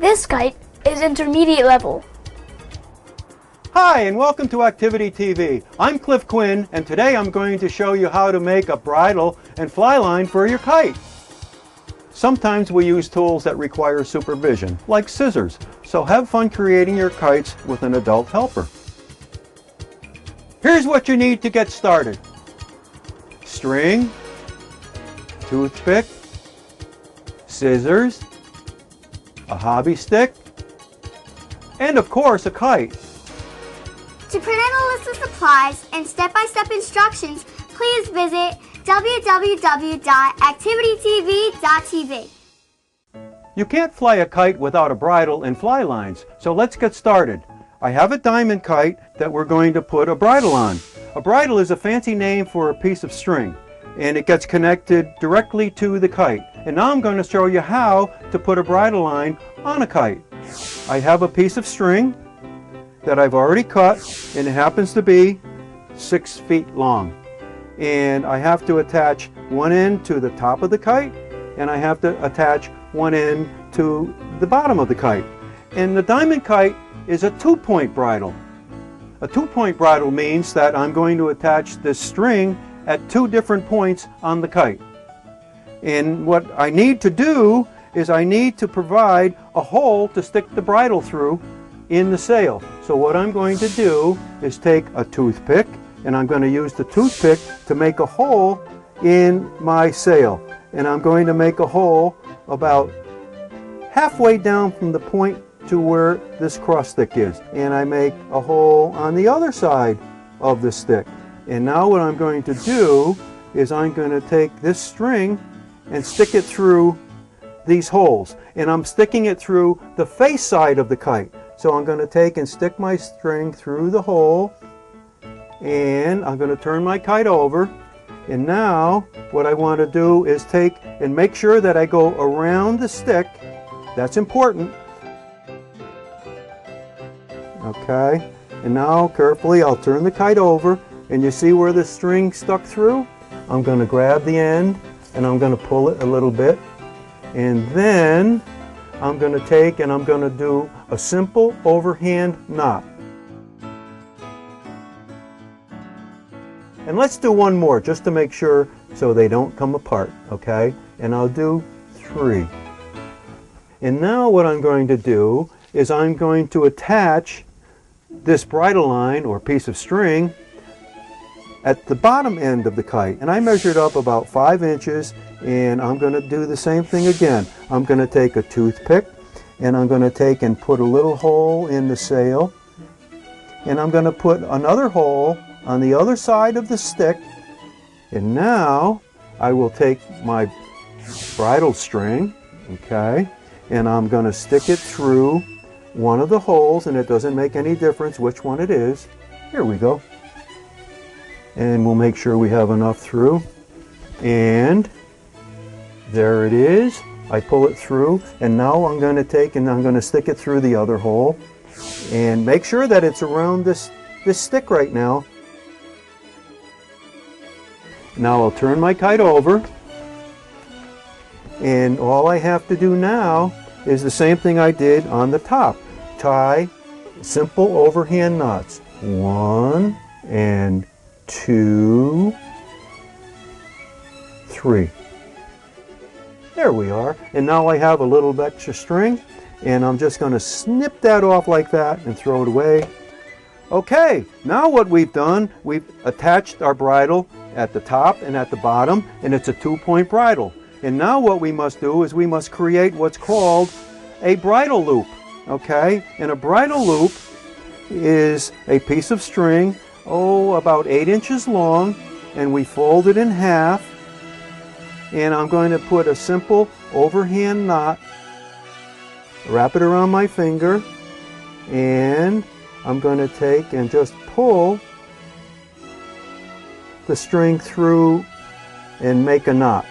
This kite is intermediate level. Hi, and welcome to Activity TV. I'm Cliff Quinn, and today I'm going to show you how to make a bridle and fly line for your kite. Sometimes we use tools that require supervision, like scissors, so have fun creating your kites with an adult helper. Here's what you need to get started. String, toothpick, scissors, a hobby stick, and of course a kite. To print out a list of supplies and step-by-step instructions, please visit www.activitytv.tv. You can't fly a kite without a bridle and fly lines, so let's get started. I have a diamond kite that we're going to put a bridle on. A bridle is a fancy name for a piece of string, and it gets connected directly to the kite. And now I'm going to show you how to put a bridle line on a kite. I have a piece of string that I've already cut, and it happens to be 6 feet long. And I have to attach one end to the top of the kite, and I have to attach one end to the bottom of the kite. And the diamond kite is a 2-point bridle. A 2-point bridle means that I'm going to attach this string at 2 different points on the kite. And what I need to do is I need to provide a hole to stick the bridle through in the sail. So what I'm going to do is take a toothpick, and I'm going to use the toothpick to make a hole in my sail. And I'm going to make a hole about halfway down from the point to where this cross stick is. And I make a hole on the other side of the stick. And now what I'm going to do is I'm going to take this string and stick it through these holes. And I'm sticking it through the face side of the kite. So I'm going to take and stick my string through the hole, and I'm going to turn my kite over. And now what I want to do is take and make sure that I go around the stick. That's important. Okay, and now carefully I'll turn the kite over, and you see where the string stuck through? I'm going to grab the end and I'm going to pull it a little bit, and then I'm going to take and I'm going to do a simple overhand knot. And let's do one more just to make sure so they don't come apart, okay? And I'll do 3. And now what I'm going to do is I'm going to attach this bridle line or piece of string at the bottom end of the kite. And I measured up about 5 inches, and I'm going to do the same thing again. I'm going to take a toothpick, and I'm going to take and put a little hole in the sail, and I'm going to put another hole on the other side of the stick. And now I will take my bridle string, okay, and I'm going to stick it through one of the holes, and it doesn't make any difference which one it is. Here we go. And we'll make sure we have enough through. And there it is. I pull it through, and now I'm going to take and I'm going to stick it through the other hole. And make sure that it's around this stick right now. Now I'll turn my kite over. And all I have to do now is the same thing I did on the top. Tie simple overhand knots. 1 and 2, 3. There we are. And now I have a little extra string, and I'm just going to snip that off like that and throw it away. Okay, now what we've done, we've attached our bridle at the top and at the bottom, and it's a 2-point bridle. And now what we must do is we must create what's called a bridle loop. Okay, and a bridle loop is a piece of string, about 8 inches long, and we fold it in half, and I'm going to put a simple overhand knot, wrap it around my finger, and I'm going to take and just pull the string through and make a knot.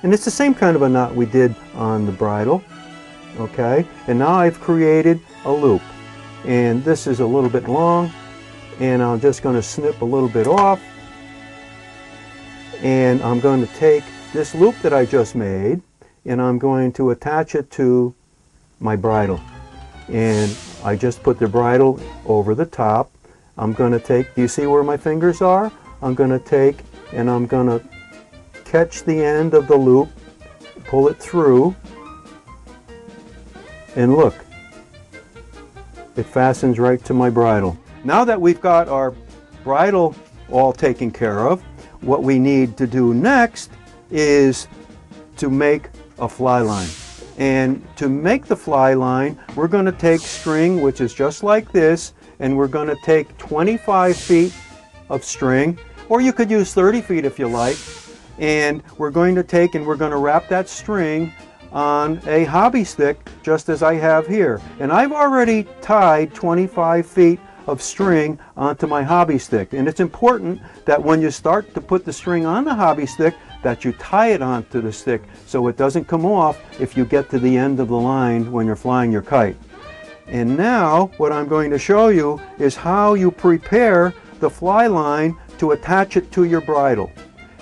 And it's the same kind of a knot we did on the bridle. Okay, and now I've created a loop, and this is a little bit long, and I'm just going to snip a little bit off, and I'm going to take this loop that I just made, and I'm going to attach it to my bridle. And I just put the bridle over the top. I'm going to take, do you see where my fingers are? I'm going to take and I'm going to catch the end of the loop, pull it through, and look, it fastens right to my bridle. Now that we've got our bridle all taken care of, what we need to do next is to make a fly line. And to make the fly line, we're going to take string, which is just like this, and we're going to take 25 feet of string, or you could use 30 feet if you like, and we're going to take and we're going to wrap that string on a hobby stick, just as I have here. And I've already tied 25 feet of string onto my hobby stick. And it's important that when you start to put the string on the hobby stick, that you tie it onto the stick so it doesn't come off if you get to the end of the line when you're flying your kite. And now what I'm going to show you is how you prepare the fly line to attach it to your bridle.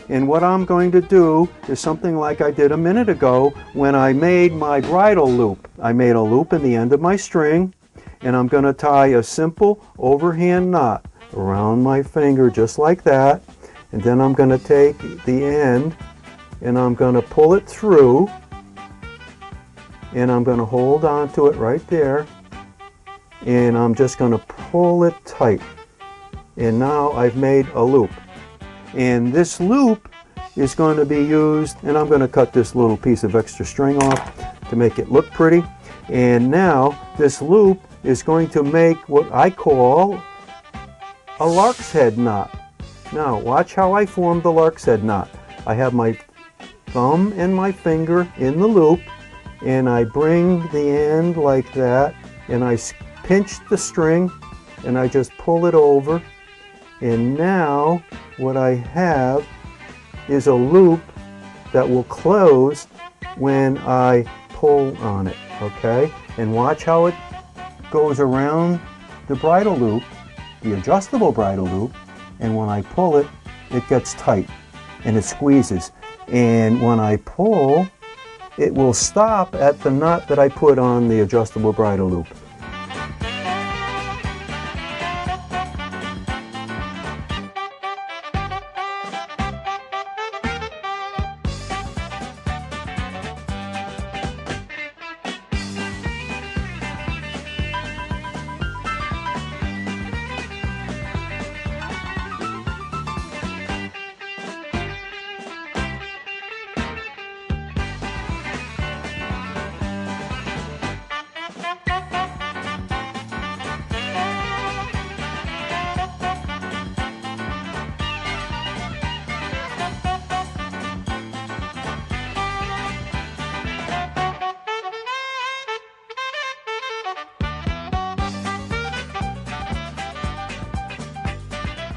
And what I'm going to do is something like I did a minute ago when I made my bridle loop. I made a loop in the end of my string, and I'm going to tie a simple overhand knot around my finger just like that. And then I'm going to take the end and I'm going to pull it through, and I'm going to hold on to it right there, and I'm just going to pull it tight. And now I've made a loop. And this loop is going to be used, and I'm going to cut this little piece of extra string off to make it look pretty. And now this loop is going to make what I call a lark's head knot. Now watch how I form the lark's head knot. I have my thumb and my finger in the loop, and I bring the end like that, and I pinch the string and I just pull it over. And now what I have is a loop that will close when I pull on it, okay? And watch how it goes around the bridle loop, the adjustable bridle loop, and when I pull it, it gets tight and it squeezes. And when I pull, it will stop at the knot that I put on the adjustable bridle loop.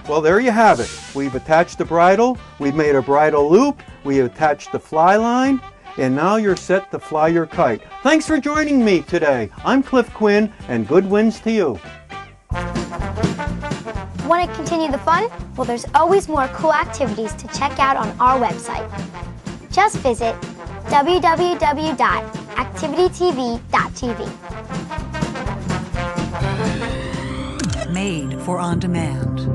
Well, there you have it. We've attached the bridle, we've made a bridle loop, we attached the fly line, and now you're set to fly your kite. Thanks for joining me today. I'm Cliff Quinn, and good winds to you. Want to continue the fun? Well, there's always more cool activities to check out on our website. Just visit www.activitytv.tv. Made for on demand.